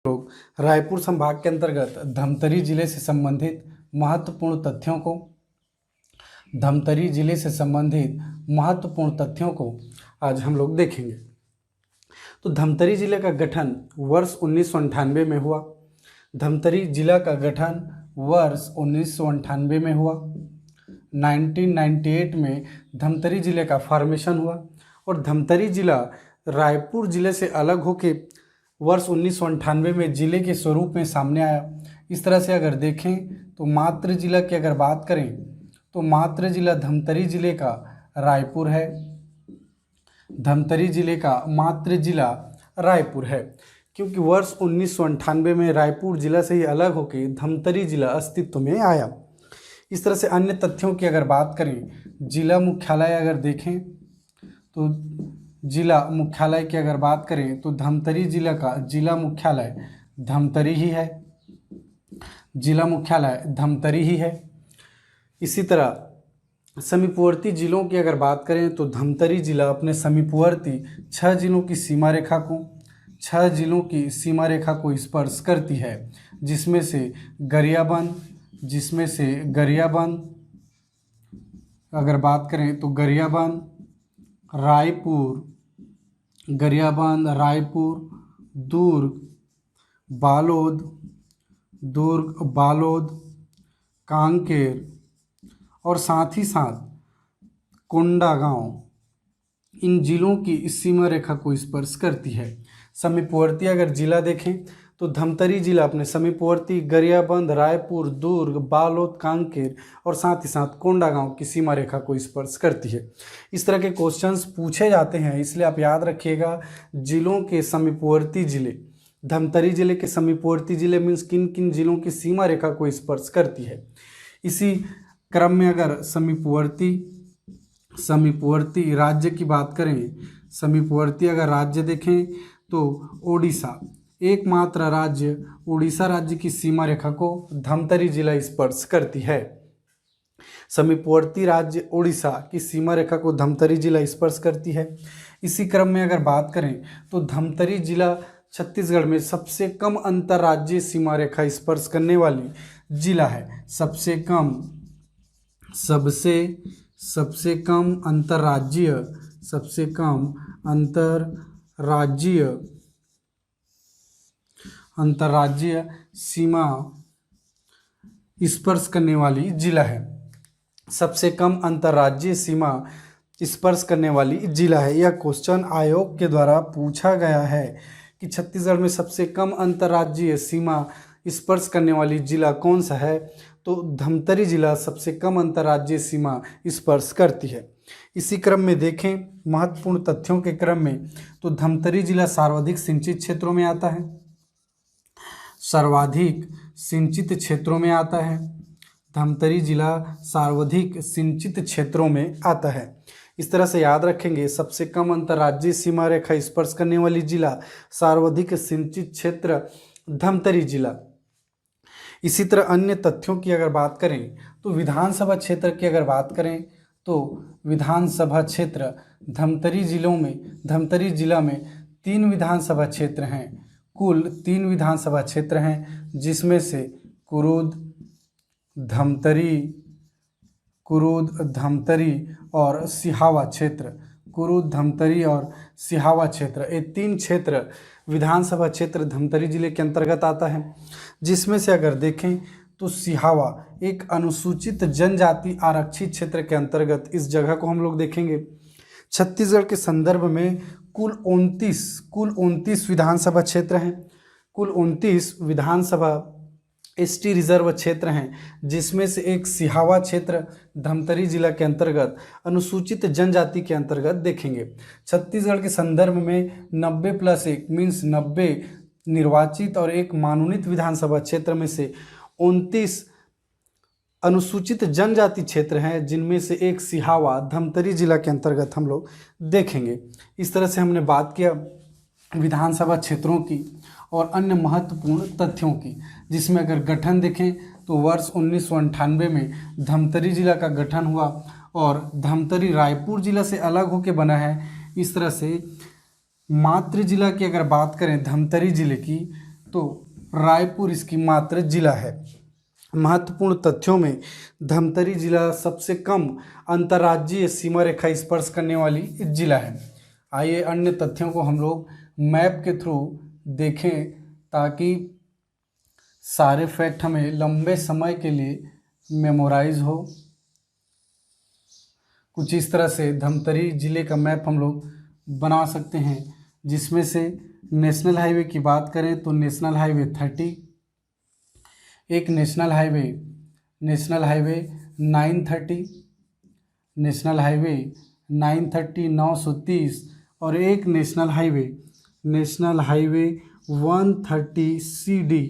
लोग रायपुर संभाग के अंतर्गत धमतरी जिले से संबंधित महत्वपूर्ण तथ्यों को आज हम लोग देखेंगे। तो धमतरी जिले का गठन वर्ष 1998 में हुआ। धमतरी जिला का गठन वर्ष 1998 में हुआ। 1998 में धमतरी जिले का फॉर्मेशन हुआ और धमतरी जिला रायपुर जिले से अलग होके वर्ष 1998 में जिले के स्वरूप में सामने आया। इस तरह से अगर देखें तो मातृ जिला की अगर बात करें तो मातृ जिला धमतरी जिले का रायपुर है। धमतरी जिले का मातृ जिला रायपुर है, क्योंकि वर्ष 1998 में रायपुर जिला से ही अलग होकर धमतरी जिला अस्तित्व में आया। इस तरह से अन्य तथ्यों की अगर बात करें, जिला मुख्यालय अगर देखें तो जिला मुख्यालय की अगर बात करें तो धमतरी जिला का जिला मुख्यालय धमतरी ही है। जिला मुख्यालय धमतरी ही है। इसी तरह समीपवर्ती जिलों की अगर बात करें तो धमतरी जिला अपने समीपवर्ती 6 जिलों की सीमा रेखा को स्पर्श करती है, जिसमें से गरियाबंद अगर बात करें तो गरियाबंद, रायपुर, दुर्ग, बालोद, कांकेर और साथ ही साथ कोंडागांव, इन जिलों की इस सीमा रेखा को स्पर्श करती है। समीपवर्ती अगर जिला देखें तो धमतरी जिला अपने समीपवर्ती गरियाबंद, रायपुर, दुर्ग, बालोद, कांकेर और साथ ही साथ कोंडागांव की सीमा रेखा को स्पर्श करती है। इस तरह के क्वेश्चंस पूछे जाते हैं, इसलिए आप याद रखिएगा जिलों के समीपवर्ती जिले। धमतरी जिले के समीपवर्ती जिले मीन्स किन किन जिलों की सीमा रेखा को स्पर्श करती है। इसी क्रम में अगर समीपवर्ती राज्य की बात करें, समीपवर्ती अगर राज्य देखें तो ओडिशा, एकमात्र राज्य उड़ीसा राज्य की सीमा रेखा को धमतरी जिला स्पर्श करती है। समीपवर्ती राज्य उड़ीसा की सीमा रेखा को धमतरी जिला स्पर्श करती है। इसी क्रम में अगर बात करें तो धमतरी जिला छत्तीसगढ़ में सबसे कम अंतर्राज्यीय सीमा रेखा स्पर्श करने वाली जिला है। सबसे कम अंतर्राज्यीय सीमा स्पर्श करने वाली जिला है। सबसे कम अंतर्राज्यीय सीमा स्पर्श करने वाली जिला है। यह क्वेश्चन आयोग के द्वारा पूछा गया है कि छत्तीसगढ़ में सबसे कम अंतर्राज्यीय सीमा स्पर्श करने वाली जिला कौन सा है, तो धमतरी जिला सबसे कम अंतर्राज्यीय सीमा स्पर्श करती है। इसी क्रम में देखें महत्वपूर्ण तथ्यों के क्रम में तो धमतरी जिला सर्वाधिक सिंचित क्षेत्रों में आता है। धमतरी जिला सर्वाधिक सिंचित क्षेत्रों में आता है। इस तरह से याद रखेंगे, सबसे कम अंतर्राज्यीय सीमा रेखा स्पर्श करने वाली जिला सर्वाधिक सिंचित क्षेत्र धमतरी जिला। इसी तरह अन्य तथ्यों की अगर बात करें तो विधानसभा क्षेत्र की अगर बात करें तो विधानसभा क्षेत्र धमतरी जिला में 3 विधानसभा क्षेत्र हैं। कुल 3 विधानसभा क्षेत्र हैं, जिसमें से कुरुद, धमतरी और सिहावा क्षेत्र। ये 3 क्षेत्र विधानसभा क्षेत्र धमतरी जिले के अंतर्गत आता है, जिसमें से अगर देखें तो सिहावा एक अनुसूचित जनजाति आरक्षित क्षेत्र के अंतर्गत इस जगह को हम लोग देखेंगे। छत्तीसगढ़ के संदर्भ में कुल 29 विधानसभा क्षेत्र हैं। कुल 29 विधानसभा एसटी रिजर्व क्षेत्र हैं, जिसमें से एक सिहावा क्षेत्र धमतरी जिला के अंतर्गत अनुसूचित जनजाति के अंतर्गत देखेंगे। छत्तीसगढ़ के संदर्भ में 90+1 मीन्स 90 निर्वाचित और एक मानोनीत विधानसभा क्षेत्र में से 29 अनुसूचित जनजाति क्षेत्र हैं, जिनमें से एक सिहावा धमतरी जिला के अंतर्गत हम लोग देखेंगे। इस तरह से हमने बात किया विधानसभा क्षेत्रों की और अन्य महत्वपूर्ण तथ्यों की, जिसमें अगर गठन देखें तो वर्ष 1998 में धमतरी जिला का गठन हुआ और धमतरी रायपुर जिला से अलग होकर बना है। इस तरह से मातृ जिला की अगर बात करें धमतरी जिले की, तो रायपुर इसकी मात्र जिला है। महत्वपूर्ण तथ्यों में धमतरी जिला सबसे कम अंतर्राज्यीय सीमा रेखा स्पर्श करने वाली जिला है। आइए अन्य तथ्यों को हम लोग मैप के थ्रू देखें ताकि सारे फैक्ट हमें लंबे समय के लिए मेमोराइज हो। कुछ इस तरह से धमतरी जिले का मैप हम लोग बना सकते हैं, जिसमें से नेशनल हाईवे की बात करें तो नेशनल हाईवे 30, एक नेशनल हाईवे 930, नेशनल हाईवे 930 930 और एक नेशनल हाईवे 130 CD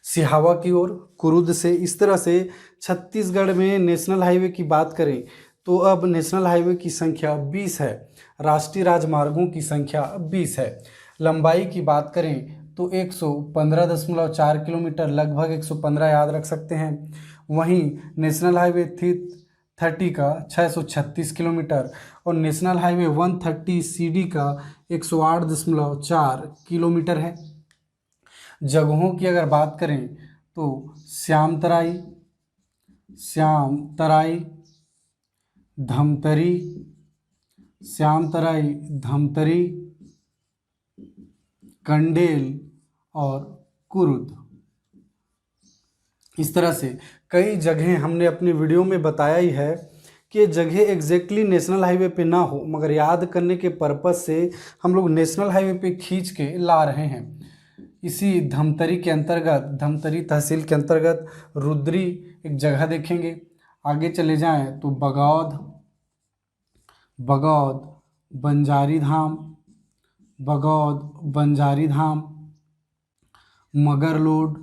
सिहावा की ओर कुरुद से। इस तरह से छत्तीसगढ़ में नेशनल हाईवे की बात करें तो अब नेशनल हाईवे की संख्या 20 है, राष्ट्रीय राजमार्गों की संख्या 20 है। लंबाई की बात करें तो 115.4 किलोमीटर, लगभग 115 याद रख सकते हैं। वहीं नेशनल हाईवे 30 का 636 किलोमीटर और नेशनल हाईवे 130 CD का 108.4 किलोमीटर है। जगहों की अगर बात करें तो श्याम तराई धमतरी, कंडेल और कुरुद। इस तरह से कई जगहें हमने अपनी वीडियो में बताया ही है कि ये जगह एग्जैक्टली नेशनल हाईवे पे ना हो, मगर याद करने के पर्पस से हम लोग नेशनल हाईवे पे खींच के ला रहे हैं। इसी धमतरी के अंतर्गत, धमतरी तहसील के अंतर्गत रुद्री एक जगह देखेंगे। आगे चले जाएं तो बगौद बंजारी धाम, मगरलोड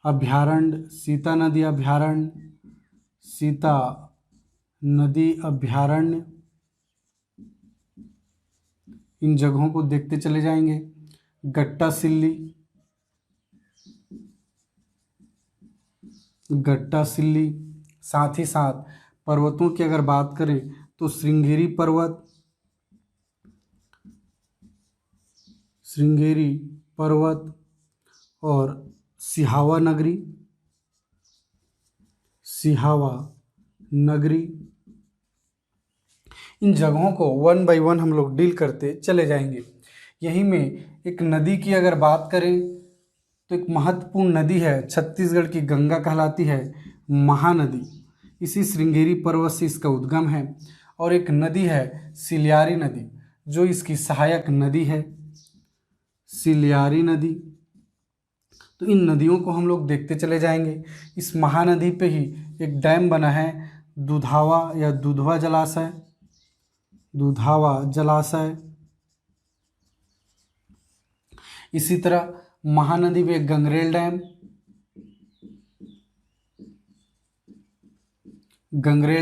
अभ्यारण्य, सीता नदी अभ्यारण्य। इन जगहों को देखते चले जाएंगे। गट्टा सिल्ली, साथ ही साथ पर्वतों की अगर बात करें तो श्रृंगेरी पर्वत और सिहावा नगरी। इन जगहों को 1 बाय 1 हम लोग डील करते चले जाएंगे। यहीं में एक नदी की अगर बात करें तो एक महत्वपूर्ण नदी है, छत्तीसगढ़ की गंगा कहलाती है, महानदी। इसी श्रृंगेरी पर्वत से इसका उद्गम है। और एक नदी है सिलियारी नदी, जो इसकी सहायक नदी है, सिलियारी नदी। तो इन नदियों को हम लोग देखते चले जाएंगे। इस महानदी पे ही एक डैम बना है, दुधवा जलाशय। इसी तरह महानदी में गंगरेल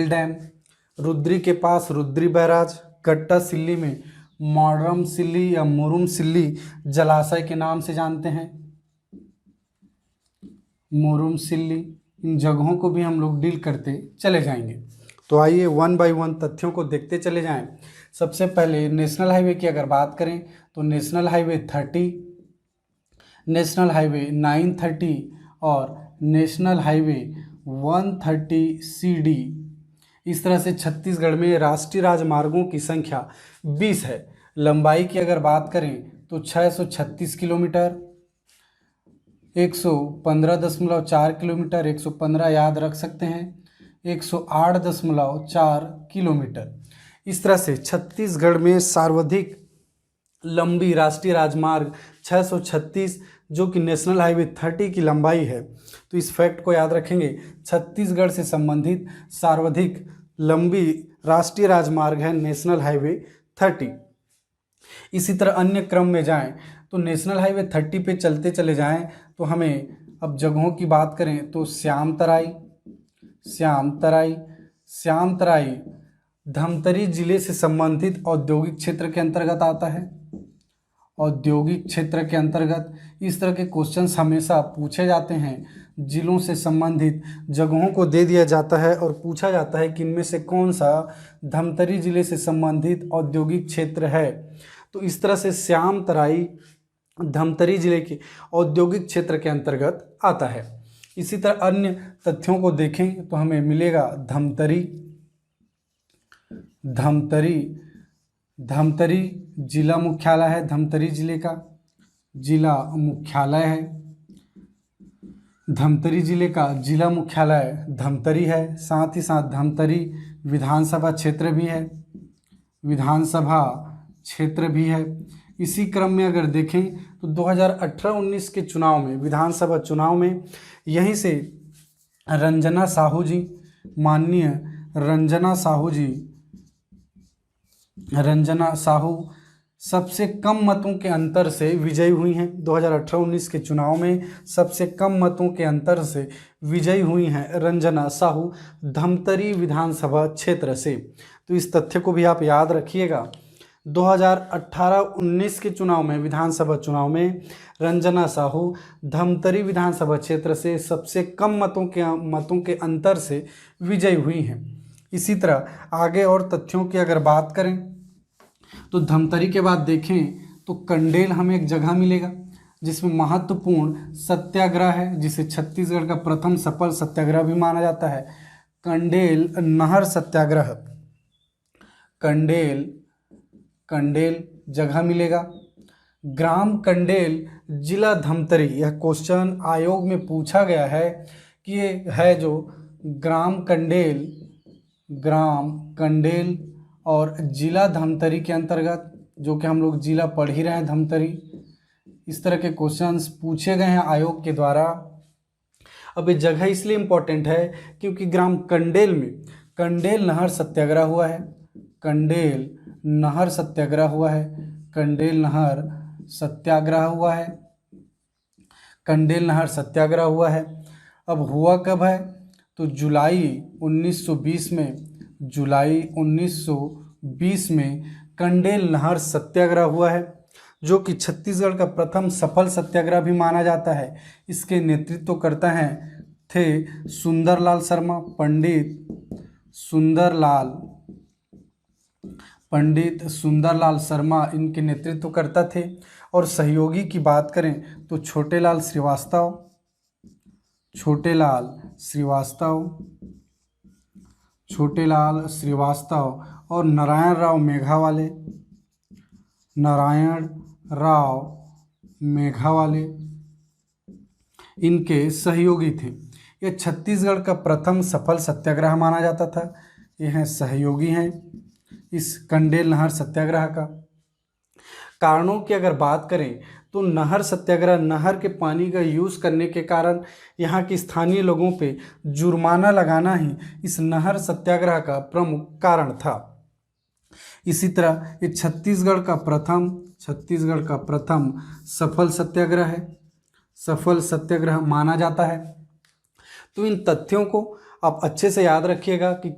डैम, रुद्री के पास रुद्री बैराज, गट्टा सिल्ली में मोरम सिल्ली जलाशय के नाम से जानते हैं, मोरम सिल्ली। इन जगहों को भी हम लोग डील करते चले जाएंगे। तो आइए 1 बाय 1 तथ्यों को देखते चले जाएं। सबसे पहले नेशनल हाईवे की अगर बात करें तो नेशनल हाईवे 30, नेशनल हाईवे 930 और नेशनल हाईवे 130 CD। इस तरह से छत्तीसगढ़ में राष्ट्रीय राजमार्गों की संख्या 20 है। लंबाई की अगर बात करें तो 636 किलोमीटर, 115.4 किलोमीटर, 115 याद रख सकते हैं, 108.4 किलोमीटर। इस तरह से छत्तीसगढ़ में सर्वाधिक लंबी राष्ट्रीय राजमार्ग 636, जो कि नेशनल हाईवे 30 की लंबाई है। तो इस फैक्ट को याद रखेंगे, छत्तीसगढ़ से संबंधित सर्वाधिक लंबी राष्ट्रीय राजमार्ग है नेशनल हाईवे 30। इसी तरह अन्य क्रम में जाएं तो नेशनल हाईवे 30 पे चलते चले जाएं तो हमें अब जगहों की बात करें तो श्याम तराई धमतरी जिले से संबंधित औद्योगिक क्षेत्र के अंतर्गत आता है। औद्योगिक क्षेत्र के अंतर्गत इस तरह के क्वेश्चंस हमेशा पूछे जाते हैं। जिलों से संबंधित जगहों को दे दिया जाता है और पूछा जाता है कि इनमें से कौन सा धमतरी जिले से संबंधित औद्योगिक क्षेत्र है। तो इस तरह से श्याम तराई धमतरी जिले के औद्योगिक क्षेत्र के अंतर्गत आता है। इसी तरह अन्य तथ्यों को देखें तो हमें मिलेगा धमतरी धमतरी जिला मुख्यालय है, धमतरी जिले का जिला मुख्यालय है। धमतरी जिले का जिला मुख्यालय धमतरी है। साथ ही साथ धमतरी विधानसभा क्षेत्र भी है। इसी क्रम में अगर देखें तो 2018-19 के चुनाव में, विधानसभा चुनाव में, यहीं से माननीय रंजना साहू सबसे कम मतों के अंतर से विजयी हुई हैं। 2018-19 के चुनाव में सबसे कम मतों के अंतर से विजयी हुई हैं रंजना साहू धमतरी विधानसभा क्षेत्र से। तो इस तथ्य को भी आप याद रखिएगा। 2018-19 के चुनाव में, विधानसभा चुनाव में, रंजना साहू धमतरी विधानसभा क्षेत्र से सबसे कम मतों के अंतर से विजयी हुई हैं। इसी तरह आगे और तथ्यों की अगर बात करें तो धमतरी के बाद देखें तो कंडेल हमें एक जगह मिलेगा जिसमें महत्वपूर्ण सत्याग्रह है, जिसे छत्तीसगढ़ का प्रथम सफल सत्याग्रह भी माना जाता है। कंडेल नहर सत्याग्रह, कंडेल जगह मिलेगा। ग्राम कंडेल जिला धमतरी, यह क्वेश्चन आयोग में पूछा गया है कि ये है जो ग्राम कंडेल और जिला धमतरी के अंतर्गत, जो कि हम लोग जिला पढ़ ही रहे हैं धमतरी, इस तरह के क्वेश्चंस पूछे गए हैं आयोग के द्वारा। अब ये जगह इसलिए इम्पोर्टेंट है क्योंकि ग्राम कंडेल में कंडेल नहर सत्याग्रह हुआ है। कंडेल नहर सत्याग्रह हुआ है। अब हुआ कब है तो जुलाई 1920 में कंडेल नहर सत्याग्रह हुआ है, जो कि छत्तीसगढ़ का प्रथम सफल सत्याग्रह भी माना जाता है। इसके नेतृत्व करता है थे सुंदरलाल शर्मा, पंडित सुंदरलाल शर्मा इनके नेतृत्व करता थे। और सहयोगी की बात करें तो छोटेलाल श्रीवास्तव और नारायण राव मेघावाले इनके सहयोगी थे। यह छत्तीसगढ़ का प्रथम सफल सत्याग्रह माना जाता था। यह सहयोगी हैं इस कंडेल नहर सत्याग्रह का। कारणों की अगर बात करें तो नहर सत्याग्रह, नहर के पानी का यूज़ करने के कारण यहाँ के स्थानीय लोगों पे जुर्माना लगाना ही इस नहर सत्याग्रह का प्रमुख कारण था। इसी तरह ये छत्तीसगढ़ का प्रथम सफल सत्याग्रह माना जाता है। तो इन तथ्यों को आप अच्छे से याद रखिएगा कि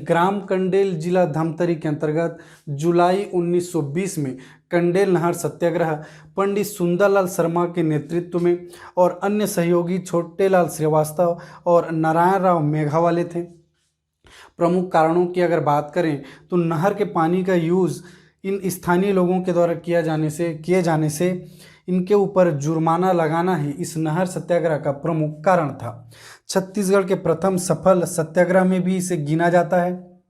ग्राम कंडेल जिला धमतरी के अंतर्गत जुलाई 1920 में कंडेल नहर सत्याग्रह पंडित सुंदरलाल शर्मा के नेतृत्व में और अन्य सहयोगी छोटेलाल श्रीवास्तव और नारायण राव मेघावाले थे। प्रमुख कारणों की अगर बात करें तो नहर के पानी का यूज़ इन स्थानीय लोगों के द्वारा किए जाने से इनके ऊपर जुर्माना लगाना ही इस नहर सत्याग्रह का प्रमुख कारण था। छत्तीसगढ़ के प्रथम सफल सत्याग्रह में भी इसे गिना जाता है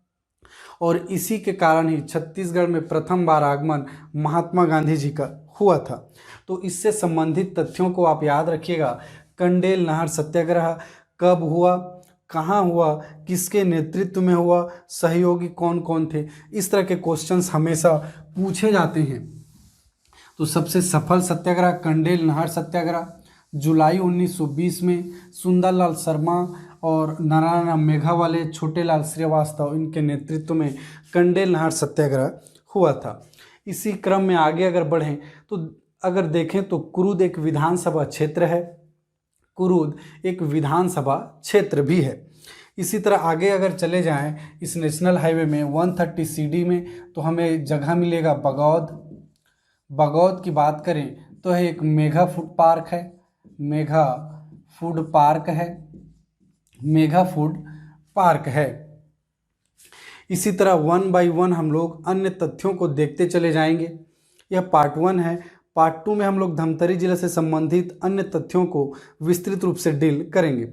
और इसी के कारण ही छत्तीसगढ़ में प्रथम बार आगमन महात्मा गांधी जी का हुआ था। तो इससे संबंधित तथ्यों को आप याद रखिएगा। कंडेल नहर सत्याग्रह कब हुआ, कहाँ हुआ, किसके नेतृत्व में हुआ, सहयोगी कौन कौन थे, इस तरह के क्वेश्चंस हमेशा पूछे जाते हैं। तो सबसे सफल सत्याग्रह कंडेल नहर सत्याग्रह जुलाई 1920 में सुंदरलाल शर्मा और नारायण मेघावाले, छोटेलाल श्रीवास्तव इनके नेतृत्व में कंडेल नहर सत्याग्रह हुआ था। इसी क्रम में आगे अगर बढ़ें तो अगर देखें तो कुरुद एक विधानसभा क्षेत्र है, कुरुद एक विधानसभा क्षेत्र भी है। इसी तरह आगे अगर चले जाएं इस नेशनल हाईवे में 130 CD में तो हमें जगह मिलेगा बगौद की बात करें तो है एक मेगा फूड पार्क है। इसी तरह 1 by 1 हम लोग अन्य तथ्यों को देखते चले जाएंगे। यह पार्ट 1 है। पार्ट 2 में हम लोग धमतरी जिले से संबंधित अन्य तथ्यों को विस्तृत रूप से डील करेंगे।